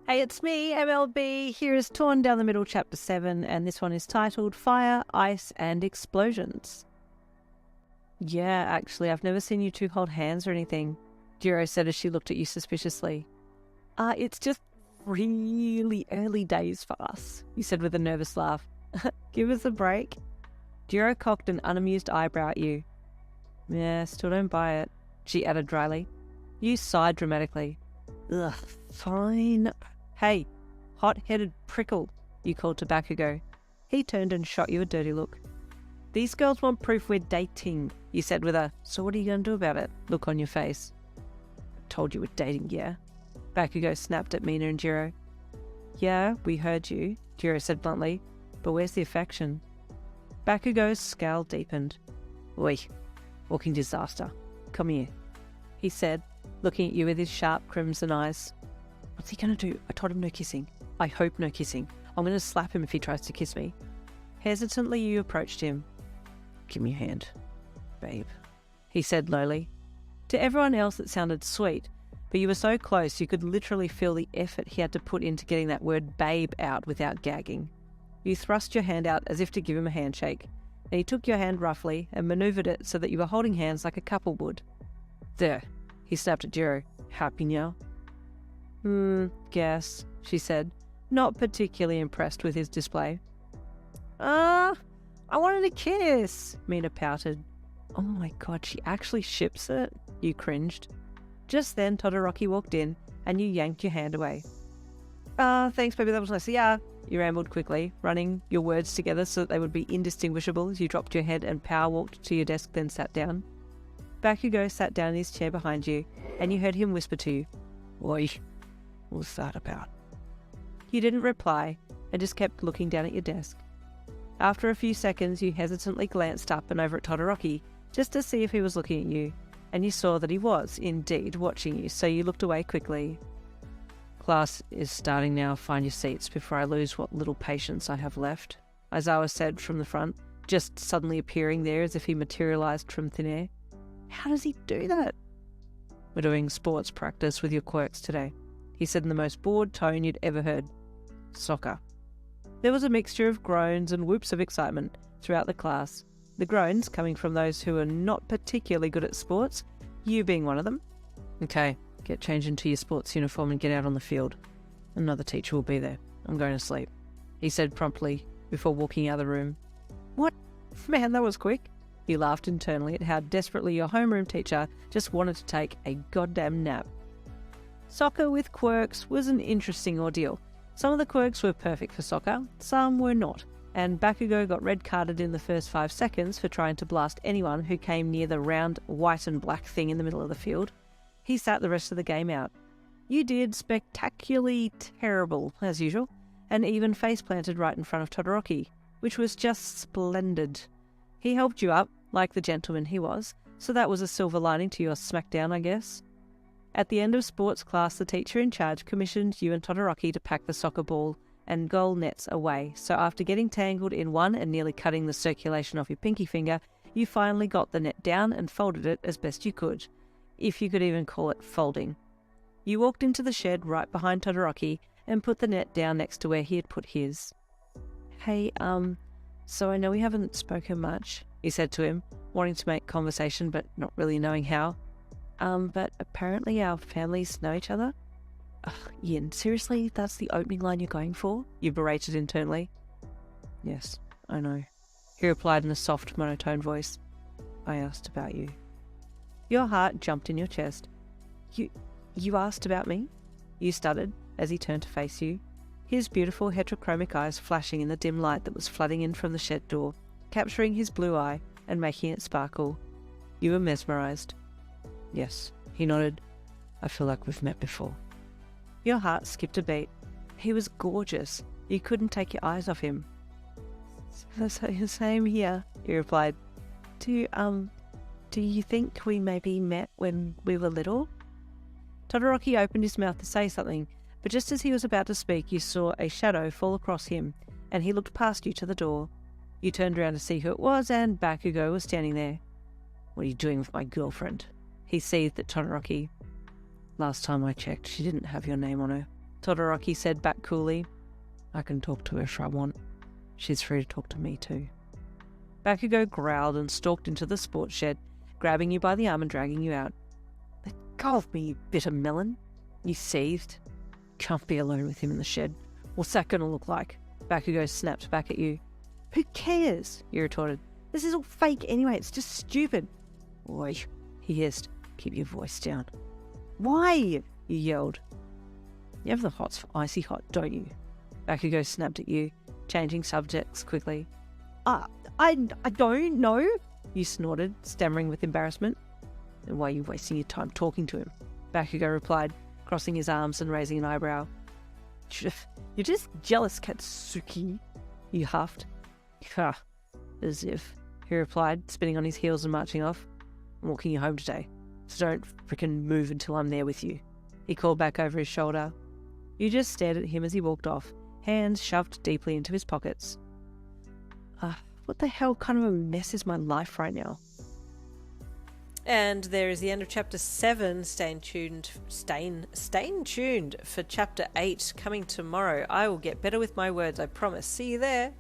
Hey, it's me, MLB. Here is Torn Down the Middle, Chapter 7, and this one is titled Fire, Ice, and Explosions. Yeah, actually, I've never seen you two hold hands or anything, Jiro said as she looked at you suspiciously. It's just really early days for us, you said with a nervous laugh. Give us a break. Jiro cocked an unamused eyebrow at you. Yeah, still don't buy it, she added dryly. You sighed dramatically. Ugh, fine. Hey, hot-headed prickle, you called to Bakugou. He turned and shot you a dirty look. These girls want proof we're dating, you said with a, so what are you going to do about it, look on your face. I told you we're dating, yeah? Bakugou snapped at Mina and Jiro. Yeah, we heard you, Jiro said bluntly, but where's the affection? Bakugou's scowl deepened. Oi, walking disaster. Come here, he said, looking at you with his sharp crimson eyes. What's he going to do? I told him no kissing. I hope no kissing. I'm going to slap him if he tries to kiss me. Hesitantly, you approached him. Give me your hand, babe, he said lowly. To everyone else it sounded sweet, but you were so close you could literally feel the effort he had to put into getting that word babe out without gagging. You thrust your hand out as if to give him a handshake, and he took your hand roughly and manoeuvred it so that you were holding hands like a couple would. There, he snapped at Jiro. Happy now? Guess, she said, not particularly impressed with his display. I wanted a kiss, Mina pouted. Oh my god, she actually ships it? You cringed. Just then, Todoroki walked in, and you yanked your hand away. Thanks baby, that was nice. Yeah, you rambled quickly, running your words together so that they would be indistinguishable as you dropped your head and power walked to your desk, then sat down. Bakugou sat down in his chair behind you, and you heard him whisper to you, Oi, what's that about? You didn't reply, and just kept looking down at your desk. After a few seconds, you hesitantly glanced up and over at Todoroki, just to see if he was looking at you, and you saw that he was, indeed, watching you, so you looked away quickly. Class is starting now. Find your seats before I lose what little patience I have left, Aizawa said from the front, just suddenly appearing there as if he materialized from thin air. How does he do that? We're doing sports practice with your quirks today, he said in the most bored tone you'd ever heard. Soccer. There was a mixture of groans and whoops of excitement throughout the class, the groans coming from those who are not particularly good at sports, you being one of them. Okay, get changed into your sports uniform and get out on the field. Another teacher will be there. I'm going to sleep, he said promptly before walking out of the room. What? Man, that was quick. He laughed internally at how desperately your homeroom teacher just wanted to take a goddamn nap. Soccer with quirks was an interesting ordeal. Some of the quirks were perfect for soccer, some were not, and Bakugou got red-carded in the first 5 seconds for trying to blast anyone who came near the round white and black thing in the middle of the field. He sat the rest of the game out. You did spectacularly terrible, as usual, and even face-planted right in front of Todoroki, which was just splendid. He helped you up, like the gentleman he was, so that was a silver lining to your smackdown, I guess. At the end of sports class, the teacher in charge commissioned you and Todoroki to pack the soccer ball and goal nets away, so after getting tangled in one and nearly cutting the circulation off your pinky finger, you finally got the net down and folded it as best you could, if you could even call it folding. You walked into the shed right behind Todoroki and put the net down next to where he had put his. Hey, so I know we haven't spoken much, he said to him, wanting to make conversation but not really knowing how. But apparently our families know each other? Ugh, Yin, seriously, that's the opening line you're going for? You berated internally. Yes, I know, he replied in a soft, monotone voice. I asked about you. Your heart jumped in your chest. You asked about me? You stuttered as he turned to face you, his beautiful heterochromic eyes flashing in the dim light that was flooding in from the shed door, capturing his blue eye and making it sparkle. You were mesmerized. Yes, he nodded. I feel like we've met before. Your heart skipped a beat. He was gorgeous. You couldn't take your eyes off him. Same here, he replied. Do you think we maybe met when we were little? Todoroki opened his mouth to say something, but just as he was about to speak, you saw a shadow fall across him, and he looked past you to the door. You turned around to see who it was, and Bakugou was standing there. What are you doing with my girlfriend? He seethed at Todoroki. Last time I checked, she didn't have your name on her. Todoroki said back coolly. I can talk to her if I want. She's free to talk to me too. Bakugou growled and stalked into the sports shed, grabbing you by the arm and dragging you out. Let go of me, you bitter melon, you seethed. Can't be alone with him in the shed. What's that going to look like? Bakugou snapped back at you. Who cares? You retorted. This is all fake anyway, it's just stupid. Oi, he hissed. Keep your voice down. Why? You yelled. You have the hots for icy hot, don't you? Bakugou snapped at you, changing subjects quickly. I don't know, you snorted, stammering with embarrassment. Then why are you wasting your time talking to him? Bakugou replied, crossing his arms and raising an eyebrow. You're just jealous, Katsuki, you huffed. Ha, as if, he replied, spinning on his heels and marching off. I'm walking you home today, so don't frickin' move until I'm there with you, he called back over his shoulder. You just stared at him as he walked off, hands shoved deeply into his pockets. What the hell kind of a mess is my life right now? And there is the end of chapter 7. Stay tuned for chapter 8 coming tomorrow. I will get better with my words, I promise. See you there.